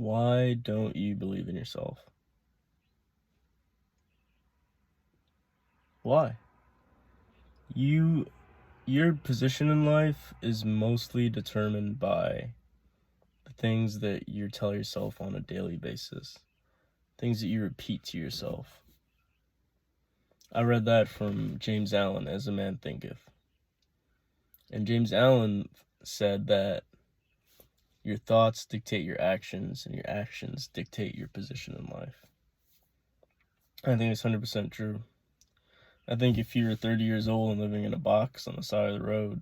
Why don't you believe in yourself? Why? You your position in life is mostly determined by the things that you tell yourself on a daily basis, things that you repeat to yourself. I read that from James Allen, As a Man Thinketh. And James Allen said that your thoughts dictate your actions, and your actions dictate your position in life. I think it's 100% true. I think if you're 30 years old and living in a box on the side of the road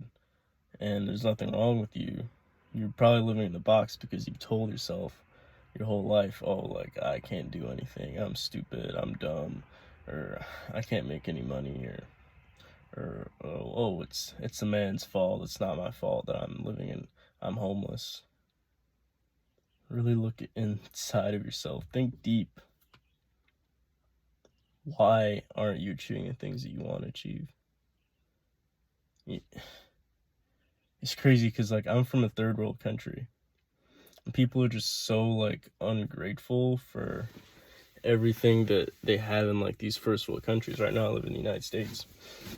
and there's nothing wrong with you, you're probably living in the box because you've told yourself your whole life, oh, like, I can't do anything, I'm stupid, I'm dumb, or I can't make any money, or oh, it's a man's fault, it's not my fault that I'm homeless. Really look inside of yourself. Think deep. Why aren't you achieving the things that you want to achieve? It's crazy because, like, I'm from a third world country. And people are just so, like, ungrateful for everything that they have in, like, these first world countries. Right now I live in the United States.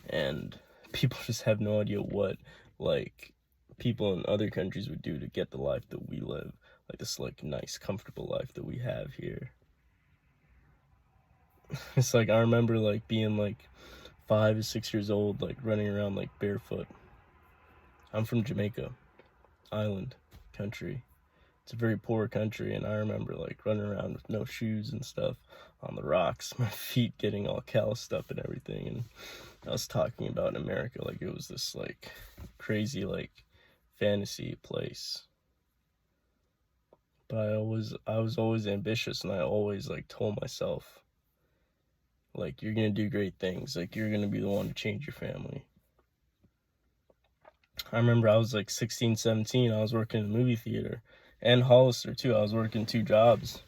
And people just have no idea what, like, people in other countries would do to get the life that we live. Like, this, like, nice, comfortable life that we have here. It's like, I remember, like, being, like, 5 or 6 years old, like, running around, like, barefoot. I'm from Jamaica, island country. It's a very poor country, and I remember, like, running around with no shoes and stuff on the rocks, my feet getting all calloused up and everything. And I was talking about America like it was this, like, crazy, like, fantasy place. But I was always ambitious, and I always, like, told myself, like, you're gonna do great things, like, you're gonna be the one to change your family. I remember I was like 16, 17, I was working in a movie theater, and Hollister too. I was working 2 jobs,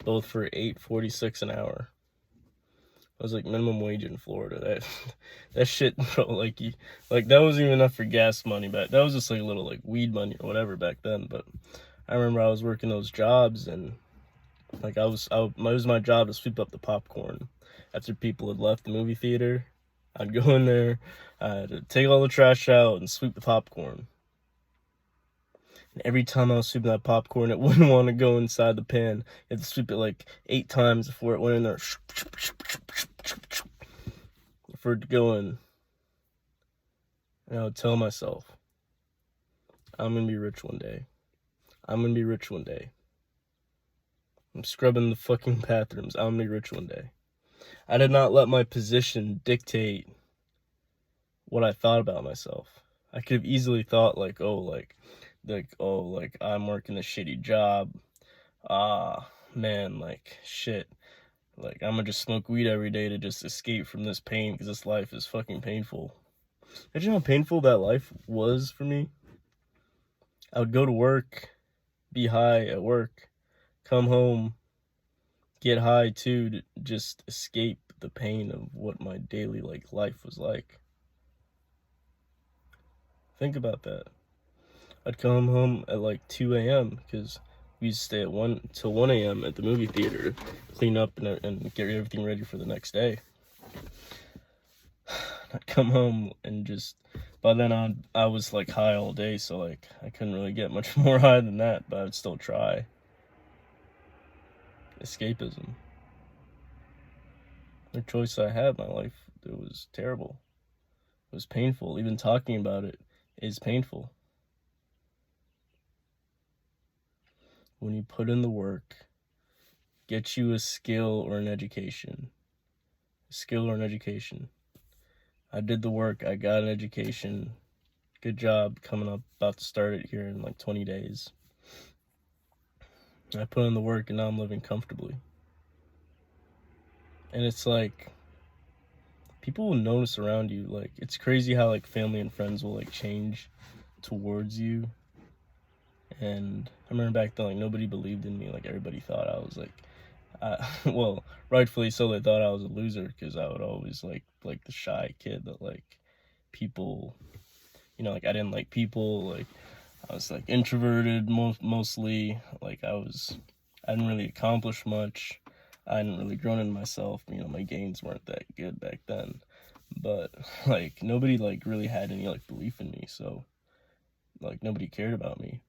both for $8.46 an hour. It was like minimum wage in Florida. That shit, bro, like, that wasn't even enough for gas money back. That was just like a little, like, weed money or whatever back then. But I remember I was working those jobs, and, like, it was my job to sweep up the popcorn after people had left the movie theater. I'd go in there, I'd take all the trash out and sweep the popcorn. And every time I was sweeping that popcorn, it wouldn't want to go inside the pan. You had to sweep it like 8 times before it went in there. For it to go in. And I would tell myself, I'm going to be rich one day. I'm going to be rich one day. I'm scrubbing the fucking bathrooms. I'm going to be rich one day. I did not let my position dictate what I thought about myself. I could have easily thought, like, I'm working a shitty job. Man, like, shit. Like, I'm gonna just smoke weed every day to just escape from this pain because this life is fucking painful. Imagine how painful that life was for me. I would go to work, be high at work, come home, get high too, to just escape the pain of what my daily, like, life was like. Think about that. I'd come home at like 2 a.m. because we used to stay at 1 till 1 a.m. at the movie theater, clean up and get everything ready for the next day. I'd come home and just, by then I was, like, high all day, so, like, I couldn't really get much more high than that, but I'd still try. Escapism. The choice I had in my life, it was terrible. It was painful. Even talking about it is painful. When you put in the work, get you a skill or an education. A skill or an education. I did the work, I got an education. Good job, coming up, about to start it here in like 20 days. I put in the work, and now I'm living comfortably. And it's like, people will notice around you. Like, it's crazy how, like, family and friends will, like, change towards you. And I remember back then, like, nobody believed in me. Like, everybody thought I was, like, well, rightfully so, they thought I was a loser because I would always, like the shy kid that, like, people, like, I didn't like people. Like, I was, like, introverted mostly. Like, I was I didn't really accomplish much. I hadn't really grown in myself. You know, my gains weren't that good back then. But like nobody like really had any like belief in me, so like nobody cared about me.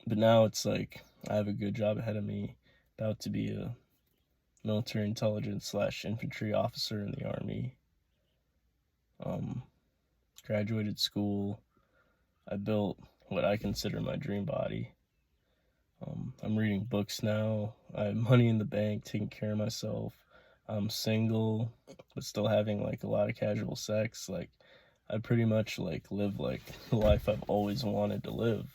But now it's like I have a good job ahead of me, about to be a military intelligence slash infantry officer in the army. Graduated school. I built what I consider my dream body. I'm reading books now. I have money in the bank, taking care of myself. I'm single, but still having like a lot of casual sex. Like I pretty much like live like the life I've always wanted to live.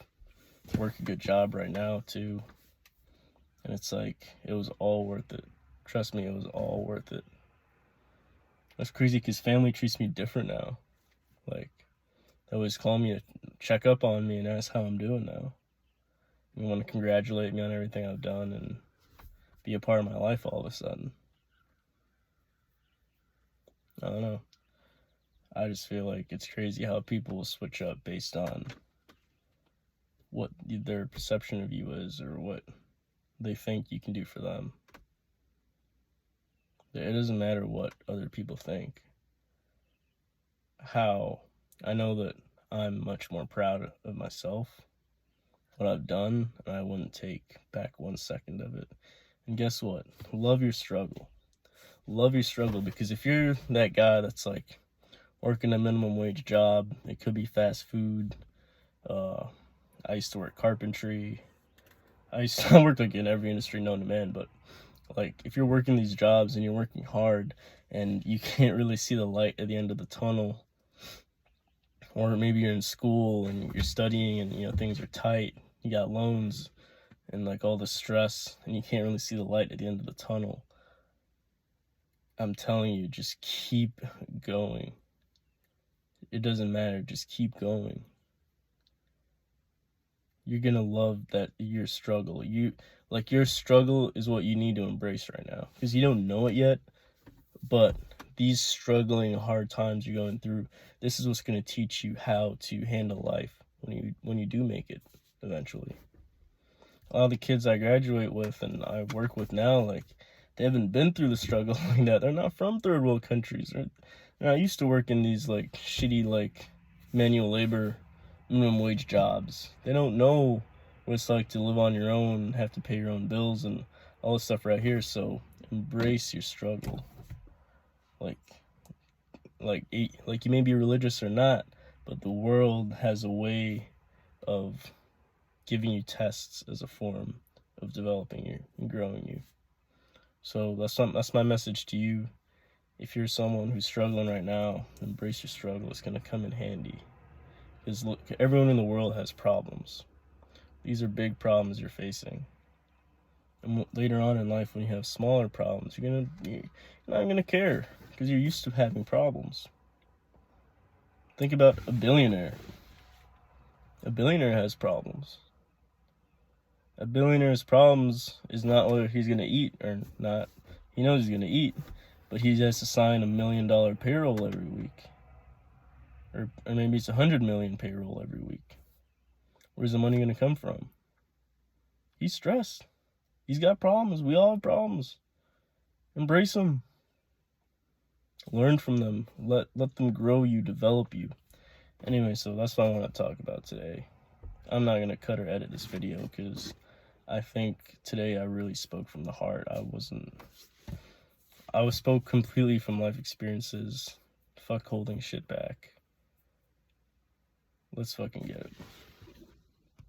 Work a good job right now too. And it's like it was all worth it. Trust me, it was all worth it. That's crazy because family treats me different now. Like they always call me to check up on me and ask how I'm doing now. You want to congratulate me on everything I've done and be a part of my life all of a sudden. I don't know. I just feel like it's crazy how people will switch up based on what their perception of you is or what they think you can do for them. It doesn't matter what other people think. How I know that I'm much more proud of myself, what I've done, and I wouldn't take back 1 second of it. And guess what? Love your struggle. Love your struggle, because if you're that guy that's like working a minimum wage job, it could be fast food. I used to work carpentry. I worked like in every industry known to man, but like if you're working these jobs and you're working hard and you can't really see the light at the end of the tunnel, or maybe you're in school and you're studying and you know things are tight, you got loans and like all the stress and you can't really see the light at the end of the tunnel, I'm telling you, just keep going. It doesn't matter, just keep going. You're gonna love that your struggle. Your struggle is what you need to embrace right now, because you don't know it yet, but these struggling hard times you're going through, this is what's going to teach you how to handle life when you do make it eventually. A lot of the kids I graduate with and I work with now, like they haven't been through the struggle like that. They're not from third world countries. They're not used to working these like shitty like manual labor minimum wage jobs. They don't know what it's like to live on your own, have to pay your own bills and all this stuff right here. So embrace your struggle. Like you may be religious or not, but the world has a way of giving you tests as a form of developing you and growing you. So that's my message to you. If you're someone who's struggling right now, embrace your struggle. It's going to come in handy. Because look, everyone in the world has problems. These are big problems you're facing. And later on in life, when you have smaller problems, you're not going to care because you're used to having problems. Think about a billionaire. A billionaire has problems. A billionaire's problems is not whether he's going to eat or not. He knows he's going to eat, but he has to sign $1 million payroll every week. Or maybe it's 100 million payroll every week. Where's the money going to come from? He's stressed. He's got problems. We all have problems. Embrace them. Learn from them. Let them grow you, develop you. Anyway, so that's what I want to talk about today. I'm not going to cut or edit this video because I think today I really spoke from the heart. I spoke completely from life experiences. Fuck holding shit back. Let's fucking get it.